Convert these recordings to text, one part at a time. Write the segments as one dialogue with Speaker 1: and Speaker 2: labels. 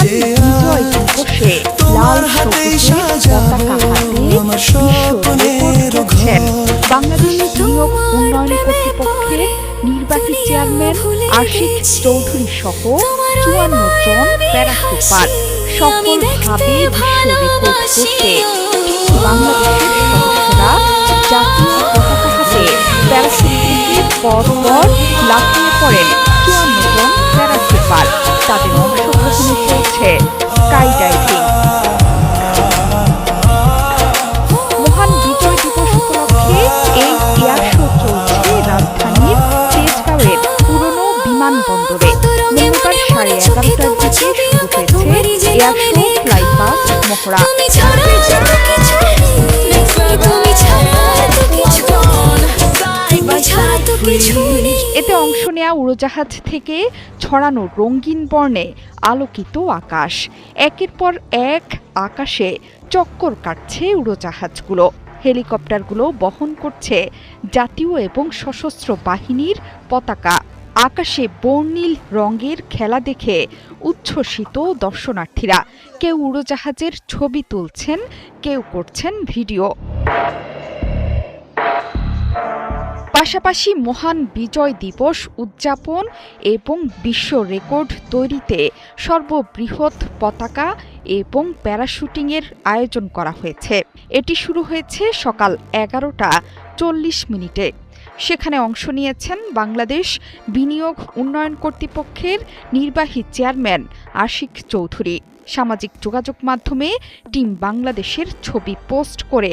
Speaker 1: বিজয় দিবসে লাল সবুজের পতাকা হাতে বিশ্ব রেকর্ড গড়ছেন বাংলাদেশ বিনিয়োগ উন্নয়ন কর্তৃপক্ষের নির্বাহী চেয়ারম্যান আশিক চৌধুরী সহ ৫৪ জন প্যারাশুটার সফলভাবে বিশ্ব রেকর্ড করতে বাংলাদেশের সদস্যরা জাতীয় পতাকা হাতে প্যারাশুট থেকে পরপর লাফিয়ে পড়েন ৫৪ জন প্যারাশুটার। তাদের অংশগ্রহণে চলছে স্কাই ডাইভিং। মহান বিজয় দিবস উপলক্ষে এই এয়ার শো চলছে রাজধানীর তেজগাঁওয়ের পুরনো বিমানবন্দরে। মঙ্গলবার 11:30টার দিকে শুরু হয়েছে এয়ার শো ফ্লাইপাস্ট মহড়া। এতে অংশ নেওয়া উড়োজাহাজ থেকে ছড়ানো রঙিন বর্ণে আলোকিত আকাশ। একের পর এক আকাশে চক্কর কাটছে উড়োজাহাজগুলো। হেলিকপ্টারগুলো বহন করছে জাতীয় এবং সশস্ত্র বাহিনীর পতাকা। আকাশে বর্ণিল রঙের খেলা দেখে উচ্ছ্বসিত দর্শনার্থীরা। কেউ উড়োজাহাজের ছবি তুলছেন, কেউ করছেন ভিডিও। পাশাপাশি মহান বিজয় দিবস উদযাপন এবং বিশ্ব রেকর্ড তৈরিতে সর্ববৃহৎ পতাকা এবং প্যারাশুটিংয়ের আয়োজন করা হয়েছে। এটি শুরু হয়েছে সকাল 11:40 সেখানে অংশ নিয়েছেন বাংলাদেশ বিনিয়োগ উন্নয়ন কর্তৃপক্ষের নির্বাহী চেয়ারম্যান আশিক চৌধুরী। সামাজিক যোগাযোগ মাধ্যমে টিম বাংলাদেশের ছবি পোস্ট করে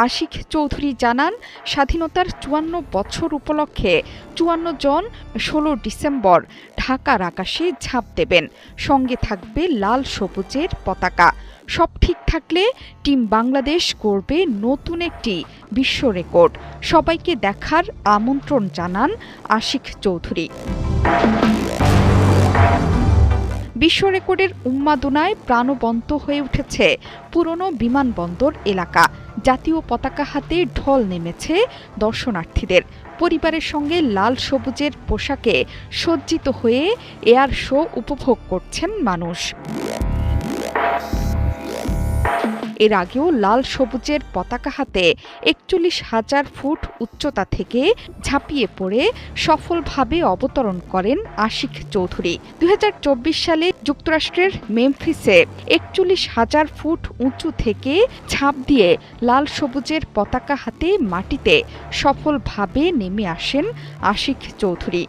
Speaker 1: আশিক চৌধুরী জানান, স্বাধীনতার ৫৪ বছর উপলক্ষে ৫৪ জন ১৬ ডিসেম্বর ঢাকার আকাশে ঝাঁপ দেবেন। সঙ্গে থাকবে লাল সবুজের পতাকা। সব ঠিক থাকলে টিম বাংলাদেশ করবে নতুন একটি বিশ্ব রেকর্ড। সবাইকে দেখার আমন্ত্রণ জানান আশিক চৌধুরী। বিশ্ব রেকর্ডের উন্মাদনায় প্রাণবন্ত হয়ে উঠেছে পুরনো বিমানবন্দর এলাকা। জাতীয় পতাকা হাতে ঢল নেমেছে দর্শনার্থীদের। পরিবারের সঙ্গে লাল সবুজের পোশাকে সজ্জিত হয়ে এয়ার শো উপভোগ করছেন মানুষ। এর আগেও লাল সবুজের পতাকা হাতে ৪১,০০০ ফুট উচ্চতা থেকে ঝাঁপিয়ে পড়ে সফলভাবে অবতরণ করেন আশিক চৌধুরী। ২০২৪ সালে যুক্তরাষ্ট্রের মেমফিসে ৪১,০০০ ফুট উঁচু থেকে ঝাঁপ দিয়ে লাল সবুজের পতাকা হাতে মাটিতে সফলভাবে নেমে আসেন আশিক চৌধুরী।